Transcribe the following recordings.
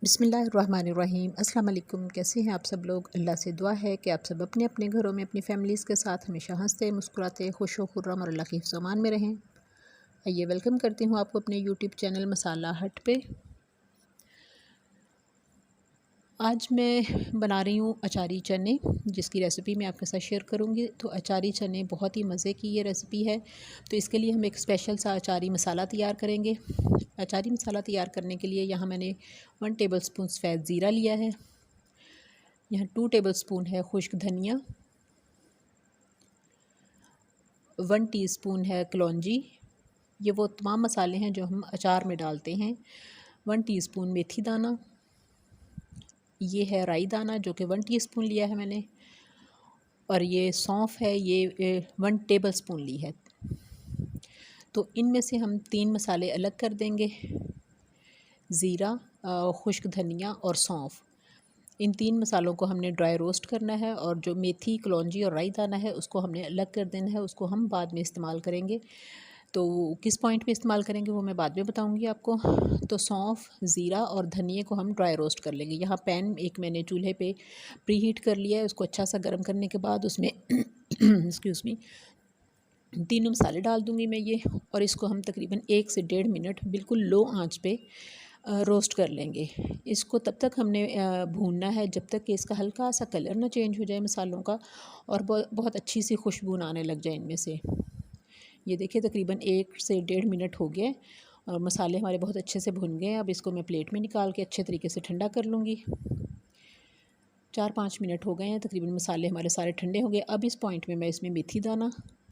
बिस्मिल्लाहिर्रहमानिर्रहीम। अस्सलाम वालेकुम। कैसे हैं आप सब लोग? अल्लाह से दुआ है कि आप सब अपने अपने घरों में अपनी फैमिलीज़ के साथ हमेशा हंसते मुस्कुराते खुश व खुर्रम और अल्लाह के हिफ्ज़ अमान में रहें। आइए वेलकम करती हूँ आपको अपने यूट्यूब चैनल मसाला हट पे। आज मैं बना रही हूँ अचारी चने, जिसकी रेसिपी मैं आपके साथ शेयर करूँगी। तो अचारी चने बहुत ही मज़े की ये रेसिपी है। तो इसके लिए हम एक स्पेशल सा अचारी मसाला तैयार करेंगे। अचारी मसाला तैयार करने के लिए यहाँ मैंने 1 टेबलस्पून सफ़ेद ज़ीरा लिया है। यहाँ 2 टेबलस्पून है खुश्क धनिया, 1 टीस्पून है कलौंजी। ये वो तमाम मसाले हैं जो हम अचार में डालते हैं। 1 टीस्पून मेथी दाना, ये है राई दाना जो कि 1 टीस्पून लिया है मैंने, और ये सौंफ है, ये 1 टेबलस्पून ली है। तो इनमें से हम 3 मसाले अलग कर देंगे, ज़ीरा, खुश्क धनिया और सौंफ। इन 3 मसालों को हमने ड्राई रोस्ट करना है, और जो मेथी, कलौंजी और राई दाना है उसको हमने अलग कर देना है। उसको हम बाद में इस्तेमाल करेंगे। तो किस पॉइंट पे इस्तेमाल करेंगे वो मैं बाद में बताऊंगी आपको। तो सौंफ, ज़ीरा और धनिए को हम ड्राई रोस्ट कर लेंगे। यहाँ पैन एक मैंने चूल्हे पे प्री हीट कर लिया है। उसको अच्छा सा गर्म करने के बाद उसमें एक्सक्यूज़ मी, तीनों मसाले डाल दूँगी मैं ये, और इसको हम तकरीबन 1 से 1.5 मिनट बिल्कुल लो आंच पे रोस्ट कर लेंगे। इसको तब तक हमने भूनना है जब तक कि इसका हल्का सा कलर ना चेंज हो जाए मसालों का, और बहुत अच्छी सी खुशबू आने लग जाए इनमें से। ये देखिए तकरीबन 1 से 1.5 मिनट हो गए और मसाले हमारे बहुत अच्छे से भुन गए हैं। अब इसको मैं प्लेट में निकाल के अच्छे तरीके से ठंडा कर लूँगी। 4-5 मिनट हो गए हैं, तकरीबन मसाले हमारे सारे ठंडे हो गए। अब इस पॉइंट में मैं इसमें मेथी दाना,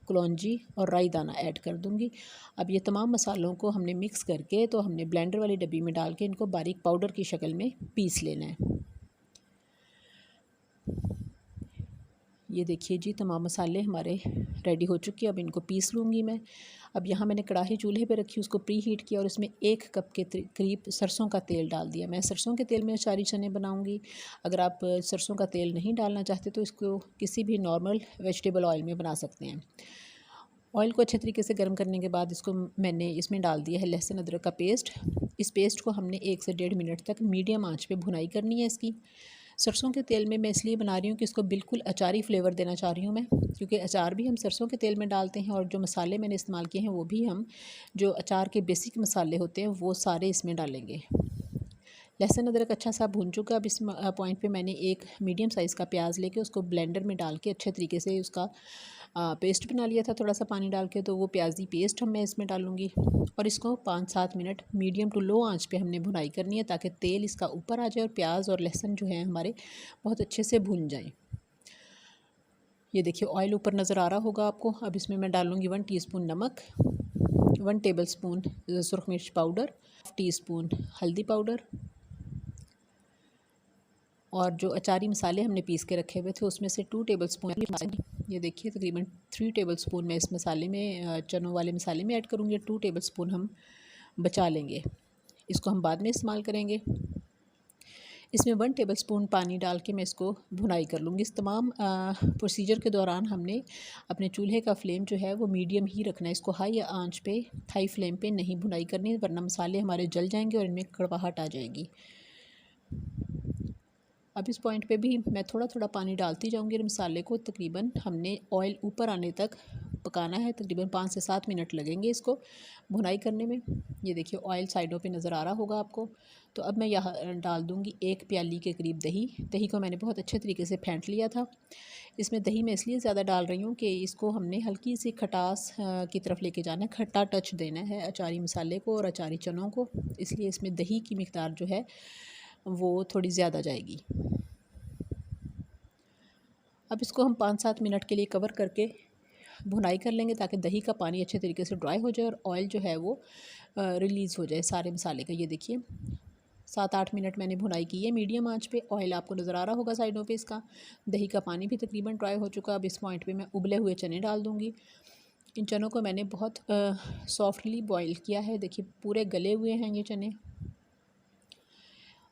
कलौंजी और राई दाना ऐड कर दूंगी। अब ये तमाम मसालों को हमने मिक्स करके, तो हमने ब्लेंडर वाली डब्बी में डाल के इनको बारीक पाउडर की शक्ल में पीस लेना है। ये देखिए जी, तमाम मसाले हमारे रेडी हो चुके हैं। अब इनको पीस लूँगी मैं। अब यहाँ मैंने कढ़ाई चूल्हे पे रखी, उसको प्री हीट किया और इसमें 1 कप के करीब सरसों का तेल डाल दिया। मैं सरसों के तेल में अचारी चने बनाऊँगी। अगर आप सरसों का तेल नहीं डालना चाहते तो इसको किसी भी नॉर्मल वेजिटेबल ऑयल में बना सकते हैं। ऑयल को अच्छे तरीके से गर्म करने के बाद इसको मैंने इसमें डाल दिया है लहसुन अदरक का पेस्ट। इस पेस्ट को हमने 1 से 1.5 मिनट तक मीडियम आंच पे भुनाई करनी है इसकी। सरसों के तेल में मैं इसलिए बना रही हूँ कि इसको बिल्कुल अचारी फ्लेवर देना चाह रही हूँ मैं, क्योंकि अचार भी हम सरसों के तेल में डालते हैं, और जो मसाले मैंने इस्तेमाल किए हैं वो भी हम जो अचार के बेसिक मसाले होते हैं वो सारे इसमें डालेंगे। लहसुन अदरक अच्छा सा भून चुका। अब इस पॉइंट पे मैंने एक मीडियम साइज़ का प्याज लेके उसको ब्लेंडर में डाल के अच्छे तरीके से उसका पेस्ट बना लिया था, थोड़ा सा पानी डाल के। तो वो प्याजी पेस्ट मैं इसमें डालूँगी, और इसको 5-7 मिनट मीडियम टू लो आंच पे हमने भुनाई करनी है, ताकि तेल इसका ऊपर आ जाए और प्याज और लहसुन जो है हमारे बहुत अच्छे से भुन जाए। ये देखिए ऑयल ऊपर नज़र आ रहा होगा आपको। अब इसमें मैं डालूँगी 1 टीस्पून नमक, 1 टेबलस्पून सुरख मिर्च पाउडर, टीस्पून हल्दी पाउडर, और जो अचारी मसाले हमने पीस के रखे हुए थे उसमें से 2 टेबलस्पून। ये देखिए तकरीबन 3 टेबलस्पून मैं इस मसाले में चनों वाले मसाले में ऐड करूँगी। 2 टेबलस्पून हम बचा लेंगे, इसको हम बाद में इस्तेमाल करेंगे। इसमें 1 टेबलस्पून पानी डाल के मैं इसको भुनाई कर लूँगी। इस तमाम प्रोसीजर के दौरान हमने अपने चूल्हे का फ्लेम जो है वो मीडियम ही रखना है। इसको हाई आंच पे, हाई फ्लेम पे नहीं भुनाई करनी, वरना मसाले हमारे जल जाएंगे और इनमें कड़वाहट आ जाएगी। अब इस पॉइंट पे भी मैं थोड़ा थोड़ा पानी डालती जाऊंगी, और मसाले को तकरीबन हमने ऑयल ऊपर आने तक पकाना है। तकरीबन 5 से 7 मिनट लगेंगे इसको भुनाई करने में। ये देखिए ऑयल साइडों पे नज़र आ रहा होगा आपको। तो अब मैं यहाँ डाल दूँगी 1 प्याली के करीब दही। दही को मैंने बहुत अच्छे तरीके से फेंट लिया था। इसमें दही मैं इसलिए ज़्यादा डाल रही हूँ कि इसको हमने हल्की सी खटास की तरफ लेके जाना है, खट्टा टच देना है अचारी मसाले को और अचारी चनों को, इसलिए इसमें दही की मिकदार जो है वो थोड़ी ज़्यादा जाएगी। अब इसको हम 5-7 मिनट के लिए कवर करके भुनाई कर लेंगे, ताकि दही का पानी अच्छे तरीके से ड्राई हो जाए और ऑयल जो है वो रिलीज़ हो जाए सारे मसाले का। ये देखिए 7-8 मिनट मैंने भुनाई की है मीडियम आंच पे। ऑयल आपको नज़र आ रहा होगा साइडों पे इसका। दही का पानी भी तकरीबन ड्राई हो चुका। अब इस पॉइंट पे मैं उबले हुए चने डाल दूँगी। इन चनों को मैंने बहुत सॉफ्टली बॉयल किया है। देखिए पूरे गले हुए हैं ये चने।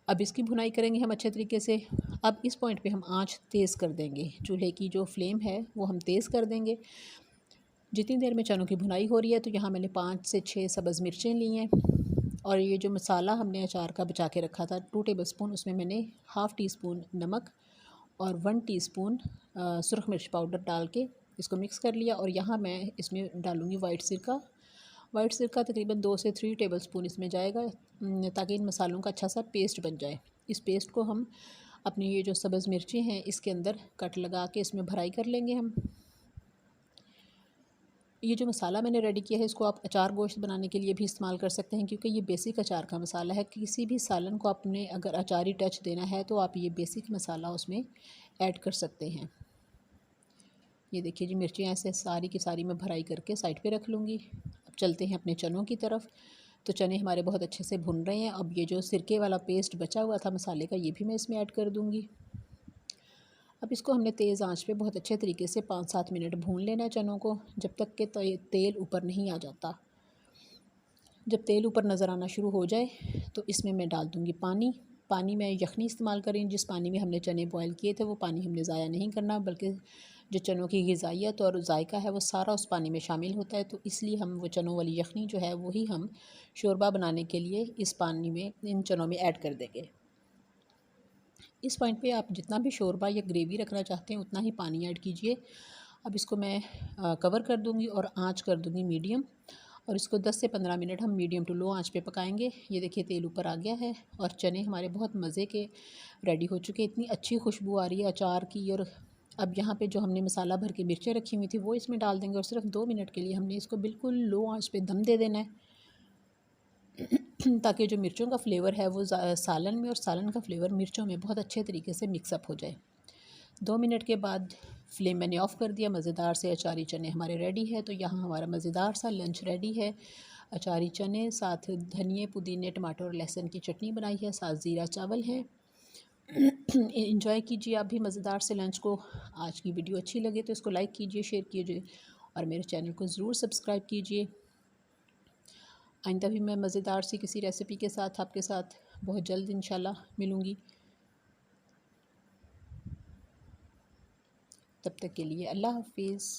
अब इसकी भुनाई करेंगे हम अच्छे तरीके से। अब इस पॉइंट पे हम आंच तेज़ कर देंगे, चूल्हे की जो फ्लेम है वो हम तेज़ कर देंगे। जितनी देर में चनों की भुनाई हो रही है, तो यहाँ मैंने 5 से 6 सब्ज़ मिर्चें ली हैं, और ये जो मसाला हमने अचार का बचा के रखा था 2 टेबलस्पून, उसमें मैंने हाफ़ टी स्पून नमक और 1 टीस्पून सुरख मिर्च पाउडर डाल के इसको मिक्स कर लिया। और यहाँ मैं इसमें डालूँगी वाइट सिरका तकरीबन 2 से 3 टेबलस्पून इसमें जाएगा, ताकि इन मसालों का अच्छा सा पेस्ट बन जाए। इस पेस्ट को हम अपनी ये जो सब्ज़ मिर्ची हैं इसके अंदर कट लगा के इसमें भराई कर लेंगे हम। ये जो मसाला मैंने रेडी किया है इसको आप अचार गोश्त बनाने के लिए भी इस्तेमाल कर सकते हैं, क्योंकि ये बेसिक अचार का मसाला है। किसी भी सालन को आपने अगर अचारी टच देना है तो आप ये बेसिक मसाला उसमें ऐड कर सकते हैं। ये देखिए जी, मिर्चियाँ ऐसे सारी की सारी मैं भराई करके साइड पे रख लूँगी। अब चलते हैं अपने चनों की तरफ। तो चने हमारे बहुत अच्छे से भुन रहे हैं। अब ये जो सिरके वाला पेस्ट बचा हुआ था मसाले का, ये भी मैं इसमें ऐड कर दूँगी। अब इसको हमने तेज़ आंच पे बहुत अच्छे तरीके से 5-7 मिनट भून लेना है चनों को, जब तक कि तेल ऊपर नहीं आ जाता। जब तेल ऊपर नज़र आना शुरू हो जाए तो इसमें मैं डाल दूँगी पानी मैं यखनी इस्तेमाल करें। जिस पानी में हमने चने बॉयल किए थे वो पानी हमने ज़ाया नहीं करना, बल्कि जो चनों की ग़िज़ाइयत और जायका है वो सारा उस पानी में शामिल होता है। तो इसलिए हम वो चनों वाली यखनी जो है वही हम शोरबा बनाने के लिए इस पानी में, इन चनों में ऐड कर देंगे। इस पॉइंट पे आप जितना भी शोरबा या ग्रेवी रखना चाहते हैं उतना ही पानी ऐड कीजिए। अब इसको मैं कवर कर दूँगी और आंच कर दूँगी मीडियम, और इसको 10 से 15 मिनट हम मीडियम टू लो आंच पे पकाएंगे। ये देखिए तेल ऊपर आ गया है और चने हमारे बहुत मज़े के रेडी हो चुके हैं। इतनी अच्छी खुशबू आ रही है अचार की। और अब यहाँ पे जो हमने मसाला भर के मिर्चें रखी हुई थी वो इसमें डाल देंगे, और सिर्फ 2 मिनट के लिए हमने इसको बिल्कुल लो आंच पे दम दे देना है, ताकि जो मिर्चों का फ्लेवर है वो सालन में और सालन का फ्लेवर मिर्चों में बहुत अच्छे तरीके से मिक्सअप हो जाए। 2 मिनट के बाद फ्लेम मैंने ऑफ़ कर दिया। मज़ेदार से अचारी चने हमारे रेडी है। तो यहाँ हमारा मज़ेदार सा लंच रेडी है। अचारी चने, साथ धनिए, पुदीने, टमाटर और लहसुन की चटनी बनाई है, साथ ज़ीरा चावल है। एंजॉय कीजिए आप भी मज़ेदार से लंच को। आज की वीडियो अच्छी लगे तो इसको लाइक कीजिए, शेयर कीजिए और मेरे चैनल को ज़रूर सब्सक्राइब कीजिए। आइंदा भी मैं मज़ेदार सी किसी रेसिपी के साथ आपके साथ बहुत जल्द इंशाल्लाह मिलूँगी। तब तक के लिए अल्लाह हाफ़िज़।